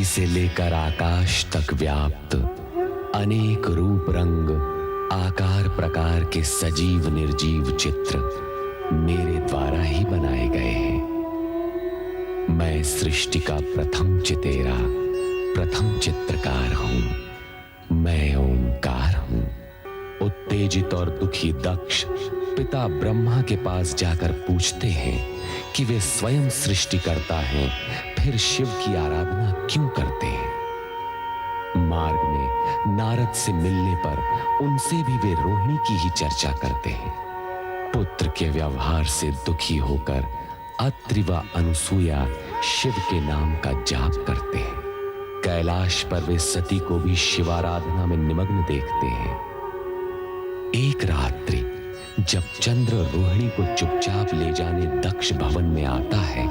से लेकर आकाश तक व्याप्त अनेक रूप रंग आकार प्रकार के सजीव निर्जीव चित्र मेरे द्वारा ही बनाए गए हैं। मैं सृष्टि का प्रथम चितेरा, प्रथम चित्रकार हूं। मैं ओंकार हूं। उत्तेजित और दुखी दक्ष पिता ब्रह्मा के पास जाकर पूछते हैं कि वे स्वयं सृष्टि करता है, फिर शिव की आराधना क्यों करते हैं। मार्ग में नारद से मिलने पर उनसे भी वे रोहिणी की ही चर्चा करते हैं। पुत्र के व्यवहार से दुखी होकर अत्रि व अनुसूया शिव के नाम का जाप करते हैं। कैलाश पर वे सती को भी शिवाराधना में निमग्न देखते हैं। एक रात्रि जब चंद्र रोहिणी को चुपचाप ले जाने दक्ष भवन में आता है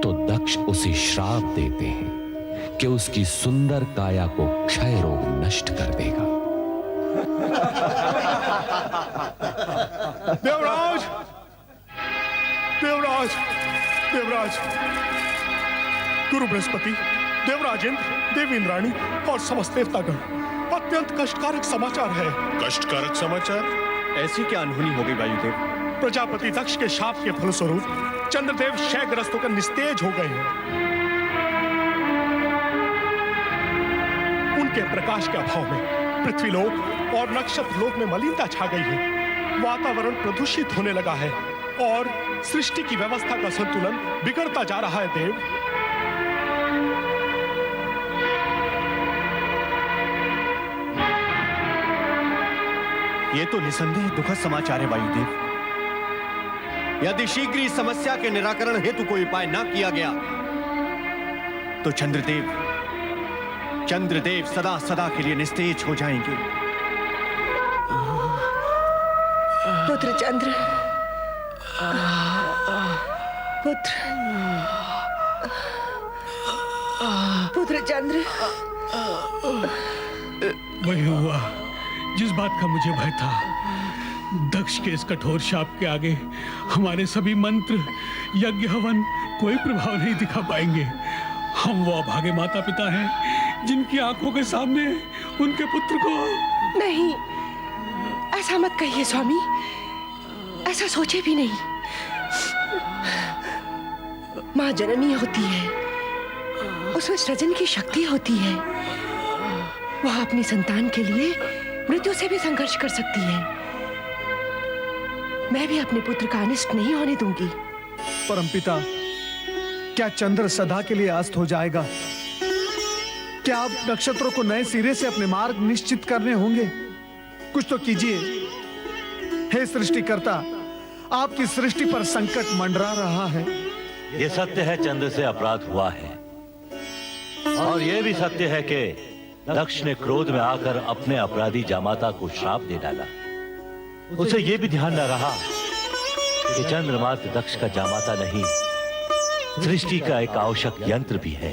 तो दक्ष उसे श्राप देते हैं कि उसकी सुंदर काया को क्षय रोग नष्ट कर देगा। देवराज, देवराज, देवराज, गुरु बृहस्पति, देवराज इंद्र, देवी इंद्राणी और समस्त देवतागण, अत्यंत कष्टकारक समाचार है। कष्टकारक समाचार? ऐसी क्या अनहोनी हो गई वायुदेव? प्रजापति दक्ष के शाप के फलस्वरूप चंद्रदेव क्षयग्रस्त होकर निस्तेज हो गए हैं। उनके प्रकाश के अभाव में पृथ्वीलोक और नक्षत्र लोक में मलिनता छा गई है। वातावरण प्रदूषित होने लगा है और सृष्टि की व्यवस्था का संतुलन बिगड़ता जा रहा है। देव, ये तो निसंदेह दुखद समाचार है वायुदेव। यदि शीघ्र इस समस्या के निराकरण हेतु कोई उपाय न किया गया तो चंद्रदेव सदा सदा के लिए निस्तेज हो जाएंगे। पुत्र चंद्र, पुत्र चंद्र, वही हुआ जिस बात का मुझे भय था। दक्ष के इस कठोर शाप के आगे हमारे सभी मंत्र, यज्ञ, हवन कोई प्रभाव नहीं दिखा पाएंगे। हम वो अभागे माता पिता हैं जिनकी आंखों के सामने उनके पुत्र को... नहीं, ऐसा मत कहिए स्वामी, ऐसा सोचे भी नहीं। माँ जननी होती है, उसमें सृजन की शक्ति होती है। वह अपनी संतान के लिए मृत्यु से भी संघर्ष कर सकती है। मैं भी अपने पुत्र का अनिष्ट नहीं होने दूंगी। परमपिता, क्या चंद्र सदा के लिए अस्त हो जाएगा? क्या आप नक्षत्रों को नए सिरे से अपने मार्ग निश्चित करने होंगे? कुछ तो कीजिए। हे सृष्टिकर्ता, आपकी सृष्टि पर संकट मंडरा रहा है। ये सत्य है, चंद्र से अपराध हुआ है। और यह भी सत्य है कि दक्ष ने क्रोध में आकर अपने अपराधी जामाता को श्राप दे डाला। उसे यह भी ध्यान न रहा कि चंद्र मात्र दक्ष का जामाता नहीं, सृष्टि का एक आवश्यक यंत्र भी है।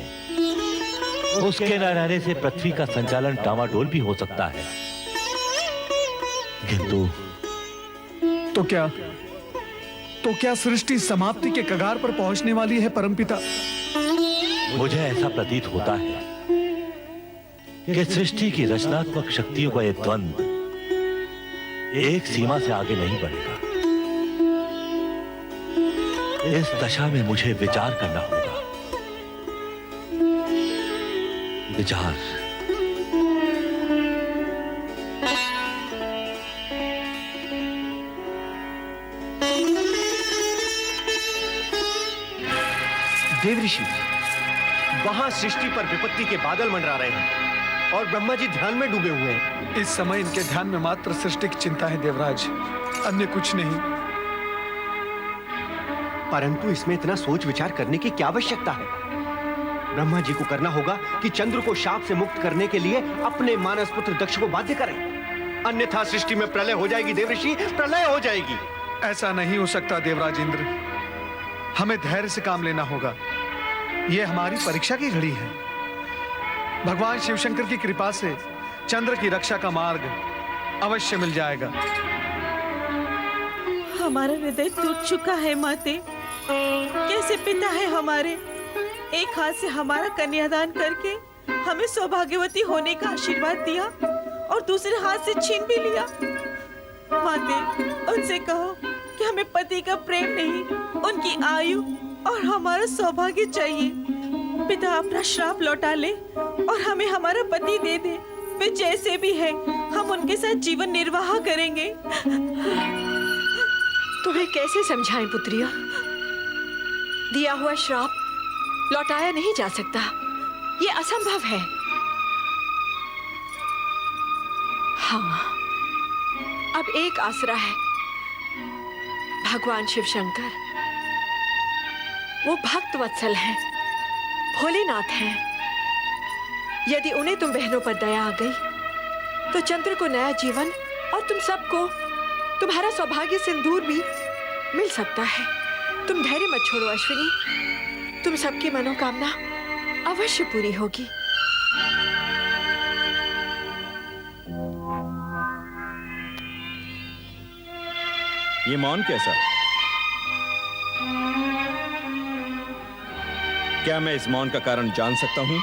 उसके न रहने से पृथ्वी का संचालन डामाडोल भी हो सकता है। किंतु तो क्या सृष्टि समाप्ति के कगार पर पहुंचने वाली है परमपिता? मुझे ऐसा प्रतीत होता है कि सृष्टि की रचनात्मक शक्तियों का यह द्वंद एक सीमा से आगे नहीं बढ़ेगा। इस दशा में मुझे विचार करना होगा। विचार। देव ऋषि, वहां सृष्टि पर विपत्ति के बादल मंडरा रहे हैं और ब्रह्मा जी ध्यान में डूबे हुए हैं। इस समय इनके ध्यान में मात्र सृष्टि की चिंता है देवराज, अन्य कुछ नहीं। परंतु इसमें इतना सोच विचार करने की क्या आवश्यकता है? ब्रह्मा जी को करना होगा कि चंद्र को शाप से मुक्त करने के लिए अपने मानस पुत्र दक्ष को बाध्य करें, अन्यथा सृष्टि में प्रलय हो जाएगी। देव ऋषि, प्रलय हो जाएगी। ऐसा नहीं हो सकता देवराज इंद्र, हमें धैर्य से काम लेना होगा। यह हमारी परीक्षा की घड़ी है। भगवान शिवशंकर की कृपा से चंद्र की रक्षा का मार्ग अवश्य मिल जाएगा। हमारा हृदय टूट चुका है माते। कैसे पिता है हमारे, एक हाथ से हमारा कन्यादान करके हमें सौभाग्यवती होने का आशीर्वाद दिया और दूसरे हाथ से छीन भी लिया। माते, उनसे कहो कि हमें पति का प्रेम नहीं, उनकी आयु और हमारा सौभाग्य चाहिए। पिता अपना श्राप लौटा ले और हमें हमारा पति दे दे। वे जैसे भी है, हम उनके साथ जीवन निर्वाह करेंगे। तुम्हें कैसे समझाएं पुत्रिया? दिया हुआ श्राप लौटाया नहीं जा सकता, ये असंभव है। हाँ, अब एक आसरा है, भगवान शिव शंकर। वो भक्त वत्सल हैं, भोलेनाथ हैं। यदि उन्हें तुम बहनों पर दया आ गई तो चंद्र को नया जीवन और तुम सबको तुम्हारा सौभाग्य सिंदूर भी मिल सकता है। तुम धैर्य मत छोड़ो अश्विनी, तुम सबकी मनोकामना अवश्य पूरी होगी। ये मौन कैसा? क्या मैं इस मौन का कारण जान सकता हूं?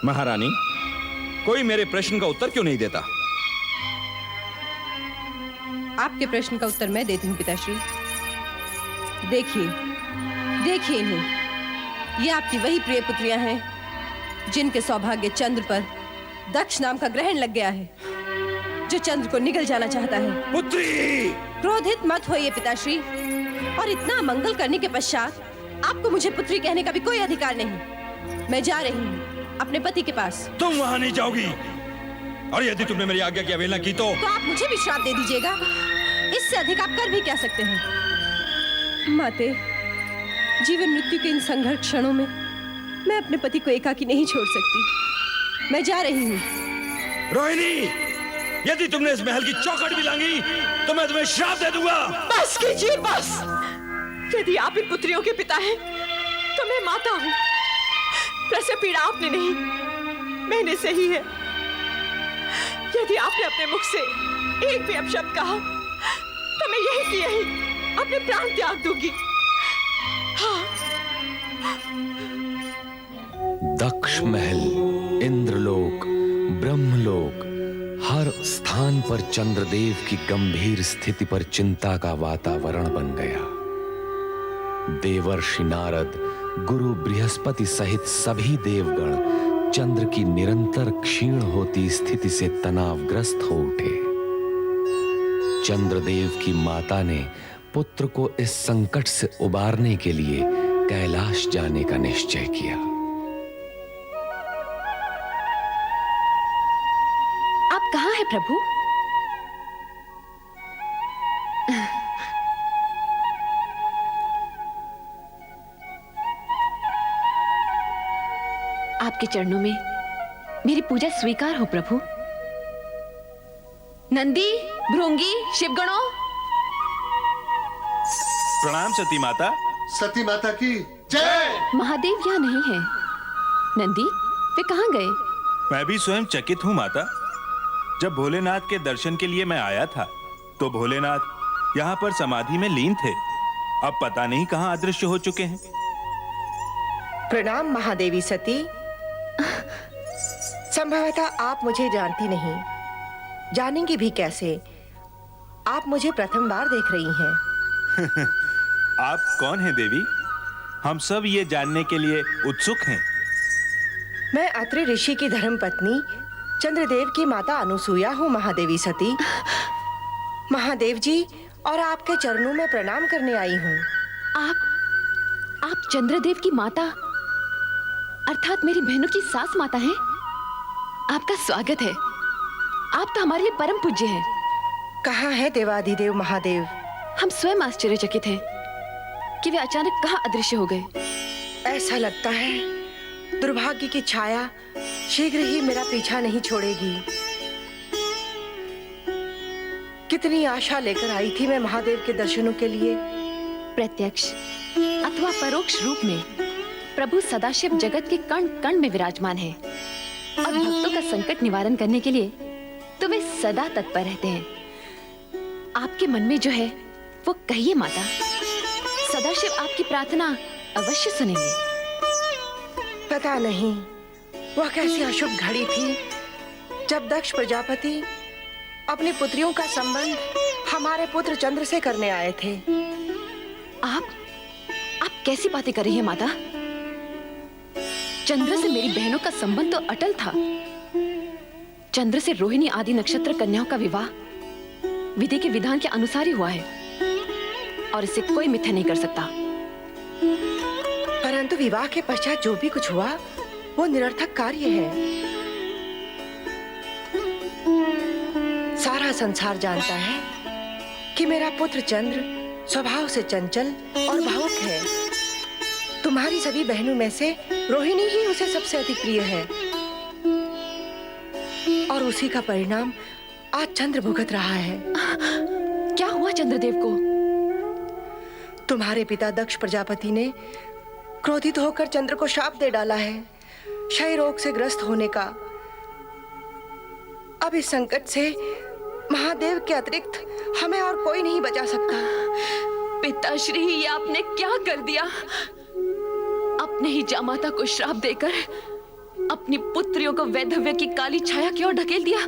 महारानी, कोई मेरे प्रश्न का उत्तर क्यों नहीं देता? आपके प्रश्न का उत्तर मैं देती हूँ पिताश्री। देखिए, देखिए इन्हें। ये आपकी वही प्रिय पुत्रियां हैं जिनके सौभाग्य चंद्र पर दक्ष नाम का ग्रहण लग गया है, जो चंद्र को निगल जाना चाहता है। पुत्री! क्रोधित मत होइए पिताश्री, और इतना मंगल करने के पश्चात आपको मुझे पुत्री कहने का भी कोई अधिकार नहीं। मैं जा रही हूँ अपने पति के पास। तुम वहां नहीं जाओगी, और यदि तुमने मेरी आज्ञा की अवहेलना की तो आप मुझे भी श्राप दे दीजिएगा। इससे अधिक आप कर भी क्या सकते हैं? माते, जीवन मृत्यु के इन संघर्ष क्षणों में मैं अपने पति को एकाकी नहीं छोड़ सकती। मैं जा रही हूँ। रोहिणी, यदि तुमने इस महल की चौखट भी लांगी तो मैं तुम्हें श्राप दे दूंगा। बस कीजिए, बस। यदि आप इन पुत्रियों के पिता हैं तो मैं माता हूँ। प्रसव पीड़ा आपने नहीं, मैंने सही है। यदि आपने अपने मुख से एक भी अपशब्द कहा तो मैं यही की यही अपने प्राण त्याग दूंगी। हाँ। दक्ष महल, इंद्रलोक, ब्रह्मलोक, हर स्थान पर चंद्रदेव की गंभीर स्थिति पर चिंता का वातावरण बन गया। देवर्षि नारद, गुरु बृहस्पति सहित सभी देवगण चंद्र की निरंतर क्षीण होती स्थिति से तनावग्रस्त हो उठे। चंद्रदेव की माता ने पुत्र को इस संकट से उबारने के लिए कैलाश जाने का निश्चय किया। आप कहाँ हैं प्रभु? आपके चरणों में मेरी पूजा स्वीकार हो प्रभु। नंदी, भृंगी, शिवगणों, प्रणाम सती माता। सती माता की जय। महादेव यहाँ नहीं है। नंदी, वे कहाँ गए? मैं भी स्वयं चकित हूँ माता। जब भोलेनाथ के दर्शन के लिए मैं आया था तो भोलेनाथ यहाँ पर समाधि में लीन थे। अब पता नहीं कहाँ अदृश्य हो चुके हैं। प्रणाम महादेवी सती। संभवतः आप मुझे जानती नहीं, जानेंगी भी कैसे? आप मुझे प्रथम बार देख रही हैं। आप कौन हैं देवी? हम सब ये जानने के लिए उत्सुक हैं। मैं अत्रि ऋषि की धर्मपत्नी चंद्रदेव की माता अनुसुईया हूँ महादेवी सती। महादेव जी और आपके चरणों में प्रणाम करने आई हूँ। आप चंद्रदेव की माता अर्थात मेरी बहनों की सास माता हैं। आपका स्वागत है। आप तो हमारे लिए परम पूज्य हैं। कहाँ है देवाधिदेव महादेव? हम स्वयं आश्चर्यचकित हैं कि वे अचानक कहाँ अदृश्य हो गए। ऐसा लगता है दुर्भाग्य की छाया शीघ्र ही मेरा पीछा नहीं छोड़ेगी। कितनी आशा लेकर आई थी मैं महादेव के दर्शनों के लिए। प्रत्यक्ष अथवा परोक्ष रूप में प्रभु सदाशिव जगत के कण कण में विराजमान है और भक्तों का संकट निवारण करने के लिए तो वे सदा तत्पर रहते हैं। आपके मन में जो है वो कहिए माता। सदाशिव आपकी प्रार्थना अवश्य सुनेंगे। पता नहीं वह कैसी अशुभ घड़ी थी जब दक्ष प्रजापति अपनी पुत्रियों का संबंध हमारे पुत्र चंद्र से करने आए थे। आप कैसी बातें कर रही हैं माता? चंद्र से मेरी बहनों का संबंध तो अटल था। चंद्र से रोहिणी आदि नक्षत्र कन्याओं का विवाह विधि के विधान के अनुसार ही हुआ है और इसे कोई मिथ्या नहीं कर सकता। परंतु विवाह के पश्चात जो भी कुछ हुआ वो निरर्थक कार्य है। सारा संसार जानता है कि मेरा पुत्र चंद्र स्वभाव से चंचल और भावुक है। तुम्हारी सभी बहनों में से रोहिणी ही उसे सबसे अधिक प्रिय है और उसी का परिणाम आज चंद्र भुगत रहा है। क्या हुआ चंद्रदेव को? तुम्हारे पिता दक्ष प्रजापति ने क्रोधित होकर चंद्र को शाप दे डाला है क्षय रोग से ग्रस्त होने का। अब इस संकट से महादेव के अतिरिक्त हमें और कोई नहीं बचा सकता। पिताश्री, ये आपने क्या कर दिया? अपने ही जामाता को श्राप देकर अपनी पुत्रियों को वैधव्य की काली छाया की ओर ढकेल दिया।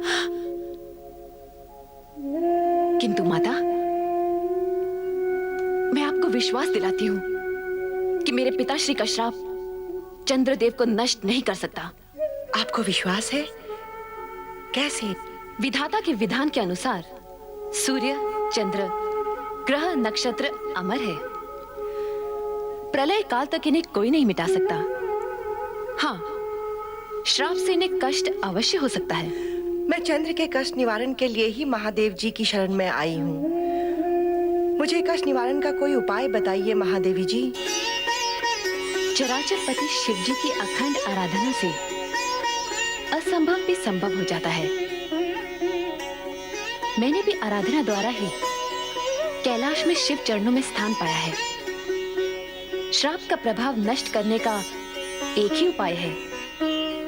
किंतु माता, मैं आपको विश्वास दिलाती हूँ कि मेरे पिताश्री का श्राप चंद्रदेव को नष्ट नहीं कर सकता। आपको विश्वास है? कैसे? विधाता के विधान के अनुसार सूर्य, चंद्र, ग्रह, नक्षत्र अमर है। प्रलय काल तक इन्हें कोई नहीं मिटा सकता। हाँ, श्राप से इन्हें कष्ट अवश्य हो सकता है। मैं चंद्र के कष्ट निवारण के लिए ही महादेव जी की शरण में आई हूँ। मुझे कष्ट निवारण का कोई उपाय बताइए महादेवी जी। चराचर पति शिव जी की अखंड आराधना से असंभव भी संभव हो जाता है। मैंने भी आराधना द्वारा ही कैलाश में शिव चरणों में स्थान पाया है। श्राप का प्रभाव नष्ट करने का एक ही उपाय है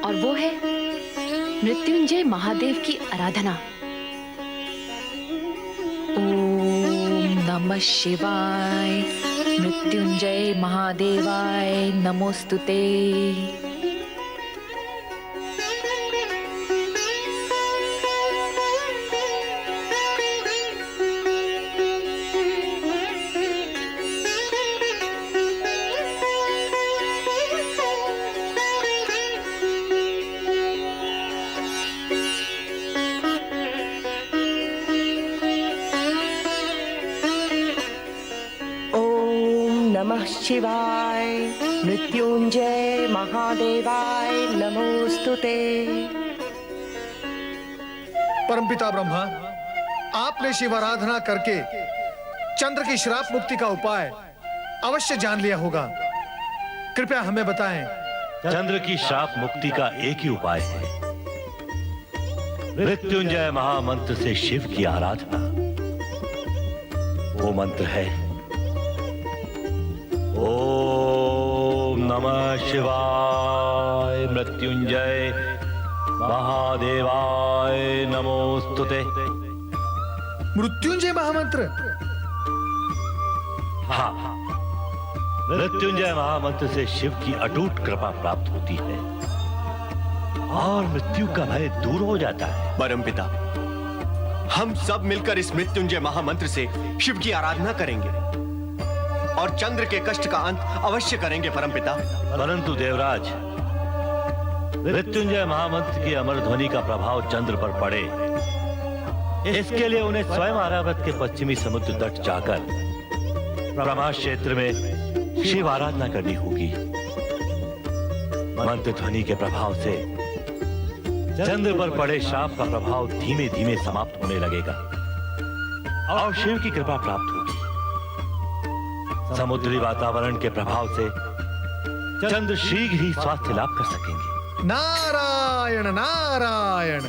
और वो है मृत्युंजय महादेव की आराधना। ओम नमः शिवाय, मृत्युंजय महादेवाय नमोस्तुते। नमः शिवाय, मृत्युंजय महादेवाय नमोस्तुते। परमपिता ब्रह्मा, आपने शिव आराधना करके चंद्र की श्राप मुक्ति का उपाय अवश्य जान लिया होगा। कृपया हमें बताएं। चंद्र की श्राप मुक्ति का एक ही उपाय है, मृत्युंजय महामंत्र से शिव की आराधना। वो मंत्र है ओम नमः शिवाय, मृत्युंजय महादेवाय नमोस्तुते। मृत्युंजय महामंत्र? हाँ, मृत्युंजय महामंत्र से शिव की अटूट कृपा प्राप्त होती है और मृत्यु का भय दूर हो जाता है। परमपिता, हम सब मिलकर इस मृत्युंजय महामंत्र से शिव की आराधना करेंगे और चंद्र के कष्ट का अंत अवश्य करेंगे परमपिता। परंतु देवराज, मृत्युंजय महामंत्र की अमर ध्वनि का प्रभाव चंद्र पर पड़े, इसके लिए उन्हें स्वयं आरावत के पश्चिमी समुद्र तट जाकर ब्रह्मा क्षेत्र में शिव आराधना करनी होगी। मंत्र ध्वनि के प्रभाव से चंद्र पर पड़े श्राप का प्रभाव धीमे धीमे समाप्त होने लगेगा और शिव की कृपा प्राप्त होगी। समुद्री वातावरण के प्रभाव से चंद्र शीघ्र ही स्वास्थ्य लाभ कर सकेंगे। नारायण नारायण।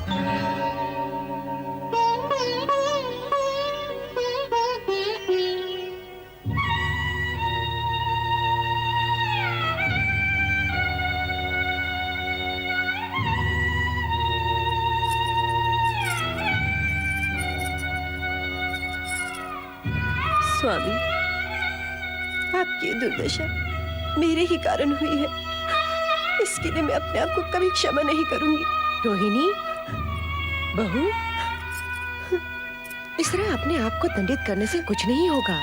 स्वामी, आपकी दुर्दशा मेरे ही कारण हुई है। इसके लिए मैं अपने आप को कभी क्षमा नहीं करूंगी। रोहिणी, बहू, इस तरह अपने आप को दंडित करने से कुछ नहीं होगा।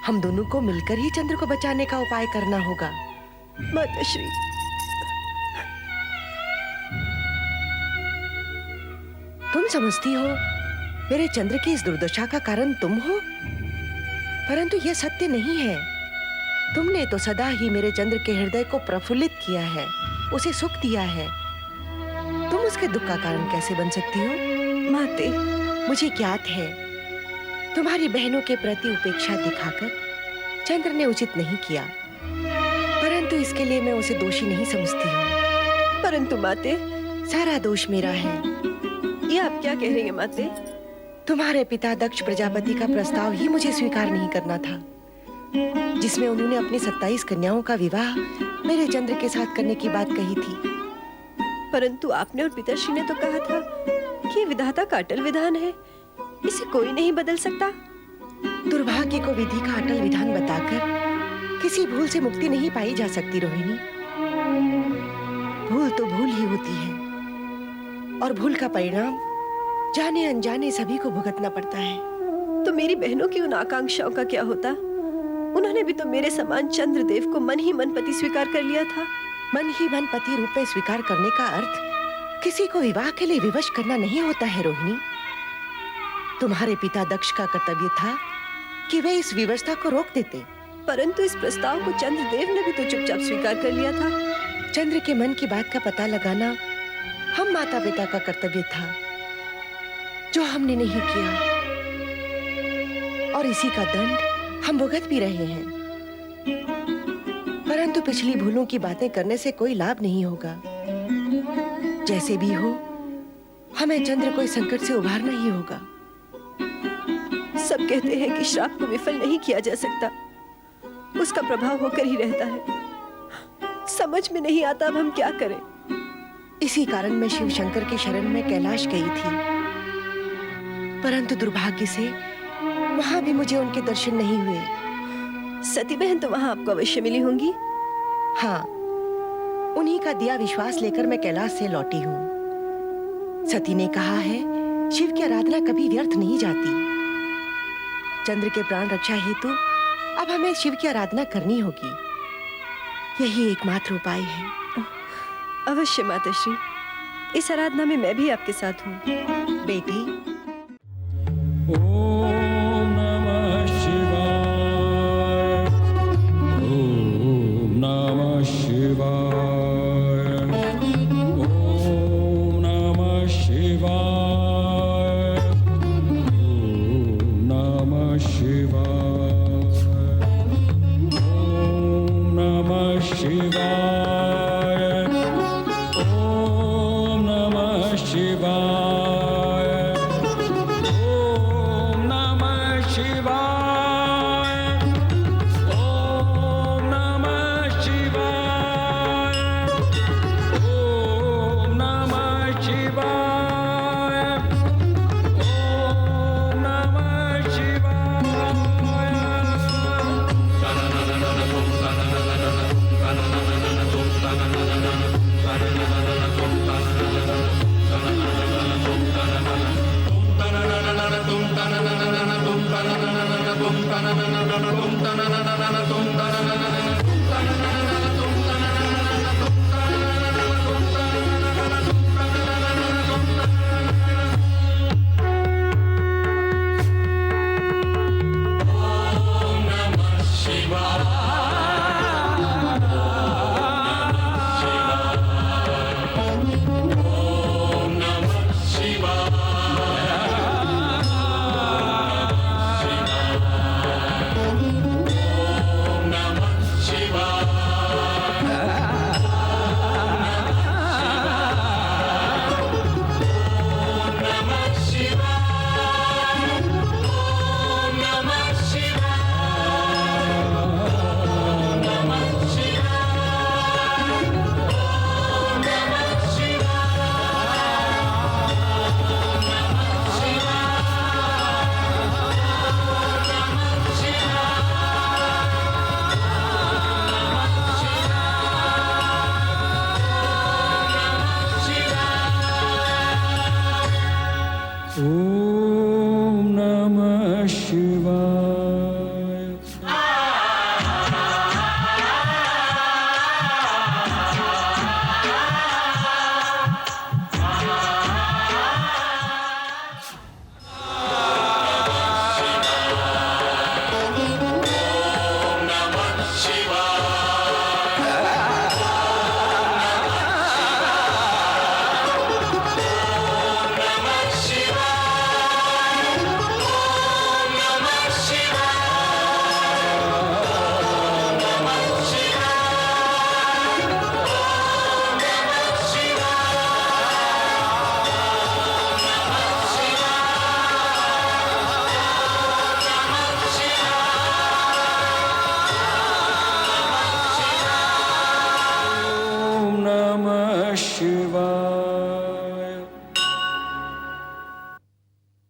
हम दोनों को मिलकर ही चंद्र को बचाने का उपाय करना होगा। माताश्री, तुम समझती हो मेरे चंद्र की इस दुर्दशा का कारण तुम हो, परंतु यह सत्य नहीं है। तुमने तो सदा ही मेरे चंद्र के हृदय को प्रफुल्लित किया है, उसे सुख दिया है। तुम उसके दुख का कारण कैसे बन सकती हो? माते, मुझे ज्ञात है तुम्हारी बहनों के प्रति उपेक्षा दिखाकर चंद्र ने उचित नहीं किया, परंतु इसके लिए मैं उसे दोषी नहीं समझती हूँ। परंतु माते, सारा दोष मेरा है। ये आप क्या कह रही हैं माते? तुम्हारे पिता दक्ष प्रजापति का प्रस्ताव ही मुझे स्वीकार नहीं करना था, जिसमें उन्होंने अपनी 27 कन्याओं का विवाह मेरे चंद्र के साथ करने की बात कही थी। परंतु आपने और पिताश्री ने तो कहा था कि विधाता का अटल विधान है, इसे कोई नहीं बदल सकता। दुर्भाग्य को विधि का अटल विधान बताकर किसी भूल से मुक्ति नहीं पाई जा सकती रोहिणी। भूल तो भूल ही होती है, और भूल का परिणाम जाने अनजाने सभी को भुगतना पड़ता है। तो मेरी बहनों की उन आकांक्षाओं का क्या होता? उन्होंने भी तो मेरे समान चंद्रदेव को मन ही मन पति स्वीकार कर लिया था। मन ही मन पति रूप में स्वीकार करने का अर्थ किसी को विवाह के लिए विवश करना नहीं होता है रोहिणी। तुम्हारे पिता दक्ष का कर्तव्य था कि वे इस विवशता को रोक देते, परंतु इस प्रस्ताव को चंद्रदेव ने भी तो चुपचाप स्वीकार कर लिया था। चंद्र के मन की बात का पता लगाना हम माता पिता का कर्तव्य था, जो हमने नहीं किया, और इसी का दंड हम भुगत भी रहे हैं। परंतु पिछली भूलों की बातें करने से कोई लाभ नहीं होगा। जैसे भी हो, हमें चंद्र को इस संकट से उभारना ही होगा। सब कहते हैं कि श्राप को विफल नहीं किया जा सकता, उसका प्रभाव होकर ही रहता है। समझ में नहीं आता अब हम क्या करें। इसी कारण मैं शिव शंकर की शरण में कैलाश गई थी, परंतु दुर्भाग्य से वहां भी मुझे उनके दर्शन नहीं हुए। सती बहन तो वहां आपको अवश्य मिली होंगी। हाँ, उन्हीं का दिया विश्वास लेकर मैं कैलाश से लौटी हूँ। सती ने कहा है, शिव की आराधना कभी व्यर्थ नहीं जाती। चंद्र के प्राण रक्षा हेतु अब हमें शिव की आराधना करनी होगी। यही एकमात्र उपाय है। अवश्य माताश्री, इस आराधना में मैं भी आपके साथ हूँ। बेटी, ओम नमः शिवाय, ओम नमः शिवाय, ओम नमः शिवाय, ओम नमः शिवाय, ओम नमः शिवाय, ओम नमः शिवाय। ओम